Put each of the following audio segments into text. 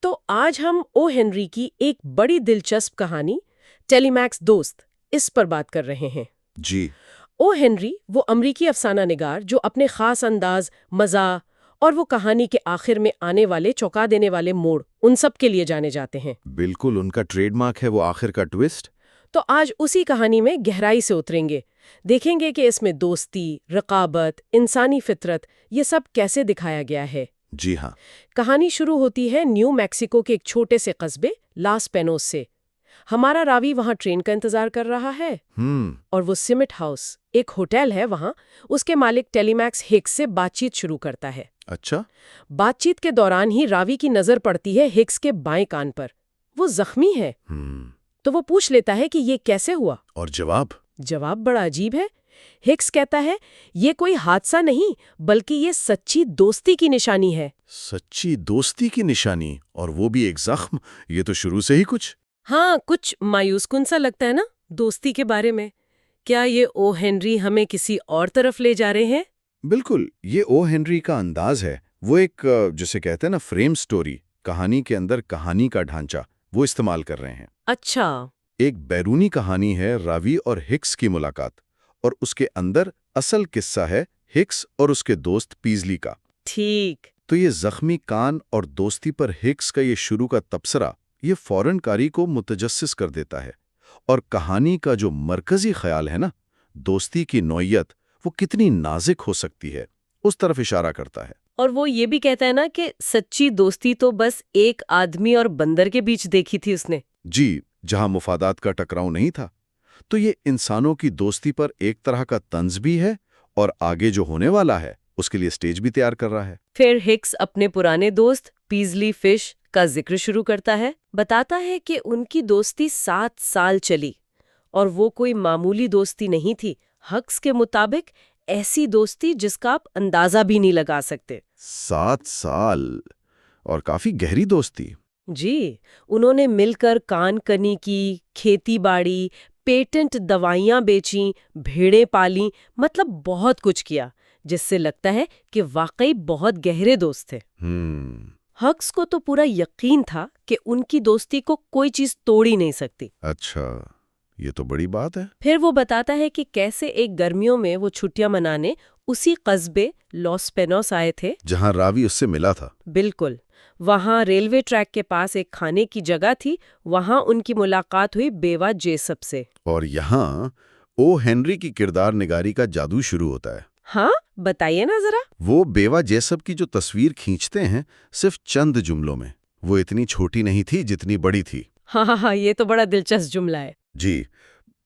تو آج ہم او ہنری کی ایک بڑی دلچسپ کہانی ٹیلی میکس دوست اس پر بات کر رہے ہیں۔ جی۔ او ہنری وہ امریکی افسانہ نگار جو اپنے خاص انداز، مزاح اور وہ کہانی کے آخر میں آنے والے چونکا دینے والے موڑ ان سب کے لیے جانے جاتے ہیں۔ بالکل، ان کا ٹریڈ مارک ہے وہ آخر کا ٹویسٹ۔ تو آج اسی کہانی میں گہرائی سے اتریں گے، دیکھیں گے کہ اس میں دوستی، رقابت، انسانی فطرت یہ سب کیسے دکھایا گیا ہے۔ جی ہاں۔ کہانی شروع ہوتی ہے نیو میکسیکو کے ایک چھوٹے سے قصبے لاس پینوس سے۔ ہمارا راوی وہاں ٹرین کا انتظار کر رہا ہے اور وہ سمٹ ہاؤس ایک ہوٹل ہے وہاں اس کے مالک ٹیلی میکس ہکس سے بات چیت شروع کرتا ہے۔ اچھا۔ بات چیت کے دوران ہی راوی کی نظر پڑتی ہے ہکس کے بائیں کان پر، وہ زخمی ہے۔ تو وہ پوچھ لیتا ہے کہ یہ کیسے ہوا؟ اور جواب بڑا عجیب ہے۔ ہکس کہتا ہے یہ کوئی حادثہ نہیں بلکہ یہ سچی دوستی کی نشانی ہے۔ سچی دوستی کی نشانی، اور وہ بھی ایک زخم، یہ تو شروع سے ہی کچھ۔ ہاں، کچھ مایوس کن سا لگتا ہے نا دوستی کے بارے میں۔ کیا یہ او ہنری ہمیں کسی اور طرف لے جا رہے ہیں؟ بالکل، یہ او ہنری کا انداز ہے، وہ ایک جسے کہتے ہیں نا فریم سٹوری، کہانی کے اندر کہانی کا ڈھانچہ وہ استعمال کر رہے ہیں۔ اچھا۔ ایک بیرونی کہانی ہے راوی اور ہکس کی ملاقات، اور اس کے اندر اصل قصہ ہے ہکس اور اس کے دوست پیزلی کا۔ ٹھیک۔ تو یہ زخمی کان اور دوستی پر ہکس کا یہ شروع کا تبصرہ یہ فوراً قاری کو متجسس کر دیتا ہے، اور کہانی کا جو مرکزی خیال ہے نا، دوستی کی نوعیت وہ کتنی نازک ہو سکتی ہے، اس طرف اشارہ کرتا ہے۔ اور وہ یہ بھی کہتا ہے نا کہ سچی دوستی تو بس ایک آدمی اور بندر کے بیچ دیکھی تھی اس نے۔ جی، جہاں مفادات کا ٹکراؤ نہیں تھا۔ تو یہ انسانوں کی دوستی پر ایک طرح کا طنز بھی ہے، اور آگے جو ہونے والا ہے اس کے لیے سٹیج بھی تیار کر رہا ہے۔ پھر ہکس اپنے پرانے دوست پیزلی فش کا ذکر شروع کرتا ہے، بتاتا ہے کہ ان کی دوستی 7 سال چلی، اور وہ کوئی معمولی دوستی نہیں تھی۔ ہکس کے مطابق ایسی دوستی جس کا آپ اندازہ بھی نہیں لگا سکتے۔ 7 سال، اور کافی گہری دوستی۔ جی، انہوں نے مل کر کان کنی کی، کھیتی باڑی، پیٹنٹ دوائیاں بیچیں، بھیڑیں پالیں، مطلب بہت کچھ کیا، جس سے لگتا ہے کہ واقعی بہت گہرے دوست تھے۔ ہکس کو تو پورا یقین تھا کہ ان کی دوستی کو کوئی چیز توڑ ہی نہیں سکتی۔ اچھا، یہ تو بڑی بات ہے۔ پھر وہ بتاتا ہے کہ کیسے ایک گرمیوں میں وہ چھٹیاں منانے اسی قصبے لاس پینوس آئے تھے جہاں راوی اس سے ملا تھا۔ بالکل، وہاں ریلوے ٹریک کے پاس ایک کھانے کی جگہ تھی، وہاں ان کی ملاقات ہوئی بیوہ جیسپ سے۔ اور یہاں او ہنری کی کردار نگاری کا جادو شروع ہوتا ہے۔ ہاں، بتائیے نا ذرا۔ وہ بیوہ جیسپ کی جو تصویر کھینچتے ہیں صرف چند جملوں میں، وہ اتنی چھوٹی نہیں تھی جتنی بڑی تھی۔ ہاں، یہ تو بڑا دلچسپ جملہ ہے۔ جی،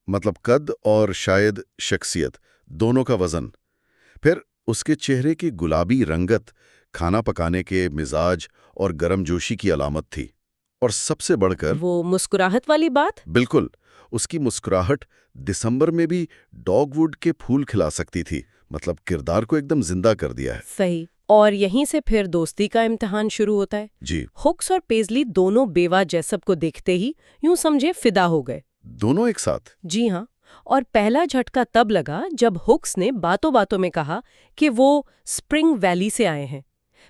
مطلب قد اور شاید شخصیت دونوں کا وزن۔ پھر اس کے چہرے کی گلابی رنگت کھانا پکانے کے مزاج اور گرم جوشی کی علامت تھی، اور سب سے بڑھ کر وہ مسکراہٹ والی بات۔ بالکل، اس کی مسکراہٹ دسمبر میں بھی ڈاگ ووڈ کے پھول کھلا سکتی تھی، مطلب کردار کو ایک دم زندہ کر دیا ہے۔ صحیح، اور یہیں سے پھر دوستی کا امتحان شروع ہوتا ہے۔ جی، ہکس اور پیزلی دونوں بیوہ جیسپ کو دیکھتے ہی یوں سمجھے فدا ہو گئے۔ دونوں ایک ساتھ؟ جی ہاں، اور پہلا جھٹکا تب لگا جب ہکس نے باتوں باتوں میں کہا کہ وہ سپرنگ ویلی سے آئے ہیں۔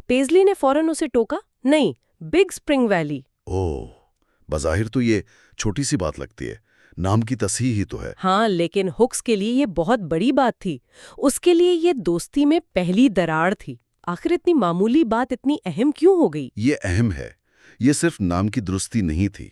پیزلی نے فوراً اسے ٹوکا، نہیں، بگ سپرنگ ویلی۔ اوہ، بظاہر تو یہ چھوٹی سی بات لگتی ہے، نام کی تصحیح ہی تو ہے۔ ہاں، لیکن ہکس کے لیے یہ بہت بڑی بات تھی۔ اس کے لیے یہ دوستی میں پہلی دراڑ تھی۔ آخر اتنی معمولی بات اتنی اہم کیوں ہو گئی؟ یہ اہم ہے، یہ صرف نام کی درستی نہیں تھی۔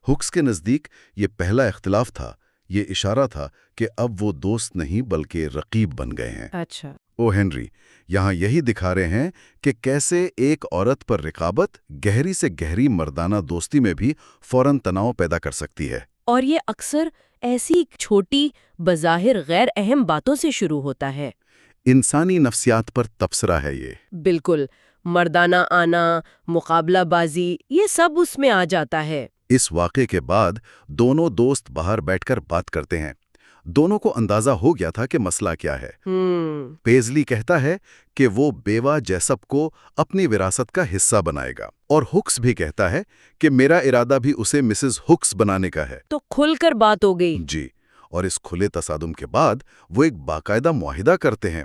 ہکس کے نزدیک یہ پہلا اختلاف تھا، یہ اشارہ تھا کہ اب وہ دوست نہیں بلکہ رقیب بن گئے ہیں۔ اچھا۔ او ہنری یہاں یہی دکھا رہے ہیں کہ کیسے ایک عورت پر رقابت گہری سے گہری مردانہ دوستی میں بھی فوراً تناؤ پیدا کر سکتی ہے۔ اور یہ اکثر ایسی چھوٹی بظاہر غیر اہم باتوں سے شروع ہوتا ہے۔ انسانی نفسیات پر تبصرہ ہے یہ۔ بالکل، مردانہ آنا، مقابلہ بازی، یہ سب اس میں آ جاتا ہے۔ اس واقعے کے بعد دونوں دوست باہر بیٹھ کر بات کرتے ہیں۔ دونوں کو اندازہ ہو گیا تھا کہ مسئلہ کیا ہے۔ پیزلی کہتا ہے کہ وہ بیوہ جیسپ کو اپنی وراثت کا حصہ بنائے گا، اور ہکس بھی کہتا ہے کہ میرا ارادہ بھی اسے مسز ہکس بنانے کا ہے۔ تو کھل کر بات ہو گئی۔ جی، اور اس کھلے تصادم کے بعد وہ ایک باقاعدہ معاہدہ کرتے ہیں۔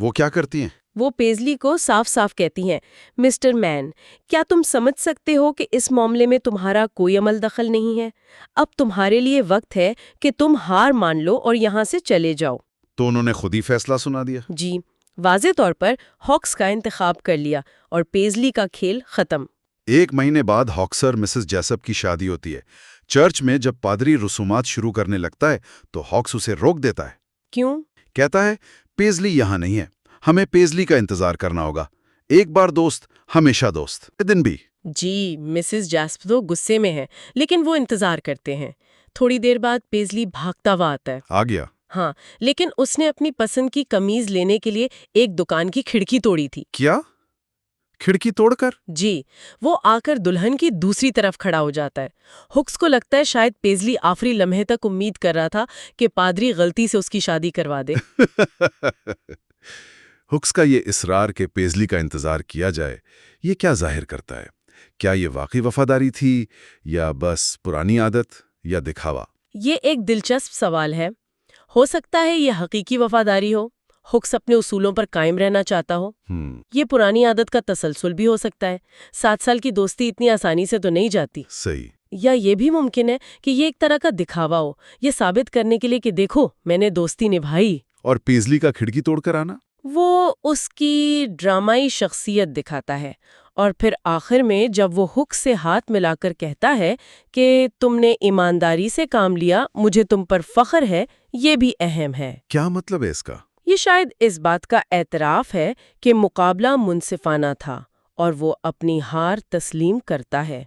وہ کیا کرتی ہیں؟ وہ پیزلی کو صاف صاف کہتی ہیں، مسٹر مین، کیا تم سمجھ سکتے ہو کہ اس معاملے میں تمہارا کوئی عمل دخل نہیں ہے؟ اب تمہارے لیے وقت ہے کہ تم ہار مان لو اور یہاں سے چلے جاؤ۔ تو انہوں نے خود ہی فیصلہ سنا دیا؟ جی، واضح طور پر ہاکس کا انتخاب کر لیا اور پیزلی کا کھیل ختم۔ 1 مہینے بعد ہاکس اور مسز جیسپ کی شادی ہوتی ہے۔ چرچ میں جب پادری رسومات شروع کرنے لگتا ہے تو ہاکس اسے روک دیتا ہے۔ کیوں؟ کہتا ہے پیزلی یہاں نہیں ہے، ہمیں پیزلی کا انتظار کرنا ہوگا۔ ایک بار دوست ہمیشہ دوست، دن بھی۔ جی، مسز جاسپ تو غصے میں ہے، لیکن وہ انتظار کرتے ہیں۔ تھوڑی دیر بعد پیزلی بھاگتا ہوا آتا ہے۔ آ گیا؟ ہاں، لیکن اس نے اپنی پسند کی قمیض لینے کے لیے ایک دکان کی کھڑکی توڑی تھی۔ کیا؟ کھڑکی توڑ کر؟ جی، وہ آ کر دلہن کی دوسری طرف کھڑا ہو جاتا ہے۔ ہکس کو لگتا ہے شاید پیزلی آخری لمحے تک امید کر رہا تھا کہ پادری غلطی سے اس کی شادی کروا دے۔ ہکس کا یہ اصرار کہ پیزلی کا انتظار کیا جائے، یہ کیا ظاہر کرتا ہے؟ کیا یہ واقعی وفاداری تھی یا بس پرانی عادت یا دکھاوا؟ یہ ایک دلچسپ سوال ہے۔ ہو سکتا ہے یہ حقیقی وفاداری ہو، ہکس اپنے اصولوں پر قائم رہنا چاہتا ہو۔ یہ پرانی عادت کا تسلسل بھی ہو سکتا ہے۔ 7 سال کی دوستی اتنی آسانی سے تو نہیں جاتی۔ صحیح۔ یا یہ بھی ممکن ہے کہ یہ ایک طرح کا دکھاوا ہو، یہ ثابت کرنے کے لیے کہ دیکھو میں نے دوستی نبھائی۔ اور پیزلی کا کھڑکی توڑ کر آنا؟ وہ اس کی ڈرامائی شخصیت دکھاتا ہے، اور پھر آخر میں جب وہ ہکس سے ہاتھ ملا کر کہتا ہے کہ تم نے ایمانداری سے کام لیا، مجھے تم پر فخر ہے، یہ بھی اہم ہے۔ کیا مطلب ہے اس کا؟ یہ شاید اس بات کا اعتراف ہے کہ مقابلہ منصفانہ تھا اور وہ اپنی ہار تسلیم کرتا ہے۔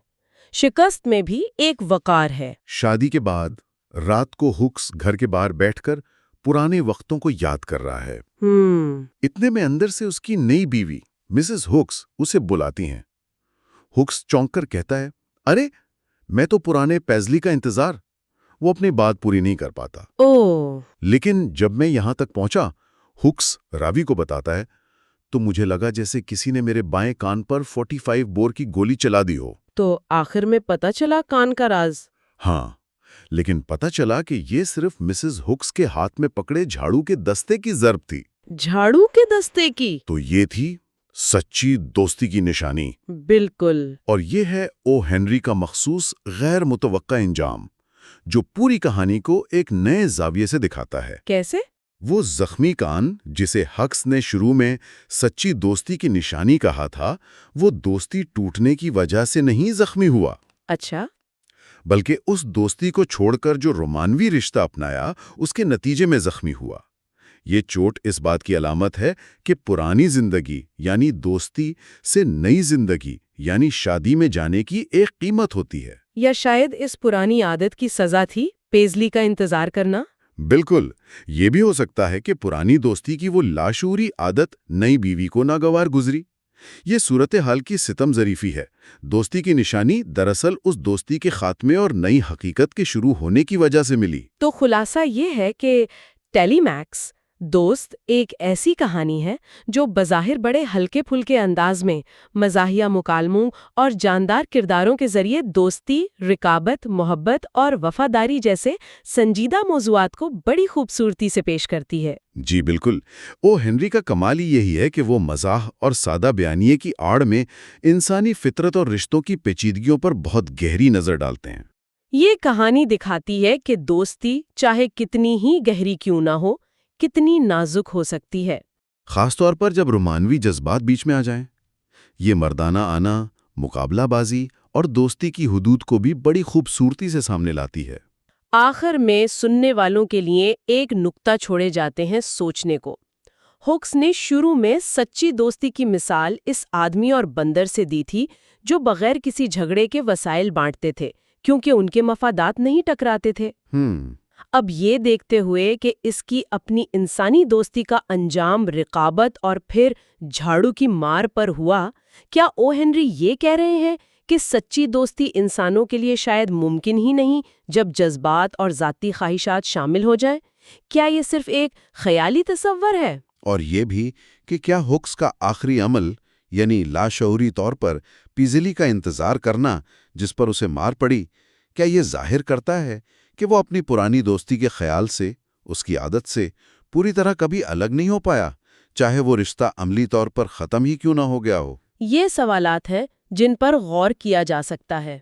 شکست میں بھی ایک وقار ہے۔ شادی کے بعد رات کو ہکس گھر کے باہر بیٹھ کر پرانے وقتوں کو یاد کر رہا ہے۔ اتنے میں اندر سے اس کی نئی بیوی مسز ہکس اسے بلاتی ہیں۔ ہکس چونک کر کہتا ہے، ارے میں تو پرانے پیزلی کا انتظار۔ وہ اپنی بات پوری نہیں کر پاتا۔ لیکن جب میں یہاں تک پہنچا، ہکس راوی کو بتاتا ہے، تو مجھے لگا جیسے کسی نے میرے بائیں کان پر 45 بور کی گولی چلا دی ہو۔ تو آخر میں پتہ چلا کان کا راز؟ ہاں، لیکن پتہ چلا کہ یہ صرف مسز ہکس کے ہاتھ میں پکڑے جھاڑو کے دستے کی ضرب تھی۔ جھاڑو کے دستے کی؟ تو یہ تھی سچی دوستی کی نشانی۔ بالکل۔ اور یہ ہے او ہنری کا مخصوص غیر متوقع انجام، جو پوری کہانی کو ایک نئے زاویے سے دکھاتا ہے۔ کیسے؟ وہ زخمی کان جسے ہکس نے شروع میں سچی دوستی کی نشانی کہا تھا، وہ دوستی ٹوٹنے کی وجہ سے نہیں زخمی ہوا۔ اچھا۔ بلکہ اس دوستی کو چھوڑ کر جو رومانوی رشتہ اپنایا، اس کے نتیجے میں زخمی ہوا۔ یہ چوٹ اس بات کی علامت ہے کہ پرانی زندگی یعنی دوستی سے نئی زندگی یعنی شادی میں جانے کی ایک قیمت ہوتی ہے۔ یا شاید اس پرانی عادت کی سزا تھی پیزلی کا انتظار کرنا؟ بالکل، یہ بھی ہو سکتا ہے کہ پرانی دوستی کی وہ لاشعوری عادت نئی بیوی کو ناگوار گزری۔ یہ صورتحال کی ستم ظریفی ہے۔ دوستی کی نشانی دراصل اس دوستی کے خاتمے اور نئی حقیقت کے شروع ہونے کی وجہ سے ملی۔ تو خلاصہ یہ ہے کہ ٹیلی میکس دوست ایک ایسی کہانی ہے جو بظاہر بڑے ہلکے پھلکے انداز میں مزاحیہ مکالموں اور جاندار کرداروں کے ذریعے دوستی، رقابت، محبت اور وفاداری جیسے سنجیدہ موضوعات کو بڑی خوبصورتی سے پیش کرتی ہے۔ جی بالکل، او ہنری کا کمال ہی یہی ہے کہ وہ مزاح اور سادہ بیانیے کی آڑ میں انسانی فطرت اور رشتوں کی پیچیدگیوں پر بہت گہری نظر ڈالتے ہیں۔ یہ کہانی دکھاتی ہے کہ دوستی چاہے کتنی ہی گہری کیوں نہ ہو، کتنی نازک ہو سکتی ہے، خاص طور پر جب رومانوی جذبات بیچ میں آ جائیں۔ یہ مردانہ آنا، مقابلہ بازی اور دوستی کی حدود کو بھی بڑی خوبصورتی سے سامنے لاتی ہے۔ آخر میں سننے والوں کے لیے ایک نکتہ چھوڑے جاتے ہیں سوچنے کو۔ ہکس نے شروع میں سچی دوستی کی مثال اس آدمی اور بندر سے دی تھی جو بغیر کسی جھگڑے کے وسائل بانٹتے تھے کیونکہ ان کے مفادات نہیں ٹکراتے تھے۔ اب یہ دیکھتے ہوئے کہ اس کی اپنی انسانی دوستی کا انجام رقابت اور پھر جھاڑو کی مار پر ہوا، کیا او ہنری یہ کہہ رہے ہیں کہ سچی دوستی انسانوں کے لیے شاید ممکن ہی نہیں جب جذبات اور ذاتی خواہشات شامل ہو جائیں؟ کیا یہ صرف ایک خیالی تصور ہے؟ اور یہ بھی کہ کیا ہکس کا آخری عمل یعنی لاشعوری طور پر پیزلی کا انتظار کرنا جس پر اسے مار پڑی، کیا یہ ظاہر کرتا ہے کہ وہ اپنی پرانی دوستی کے خیال سے، اس کی عادت سے پوری طرح کبھی الگ نہیں ہو پایا، چاہے وہ رشتہ عملی طور پر ختم ہی کیوں نہ ہو گیا ہو؟ یہ سوالات ہیں جن پر غور کیا جا سکتا ہے۔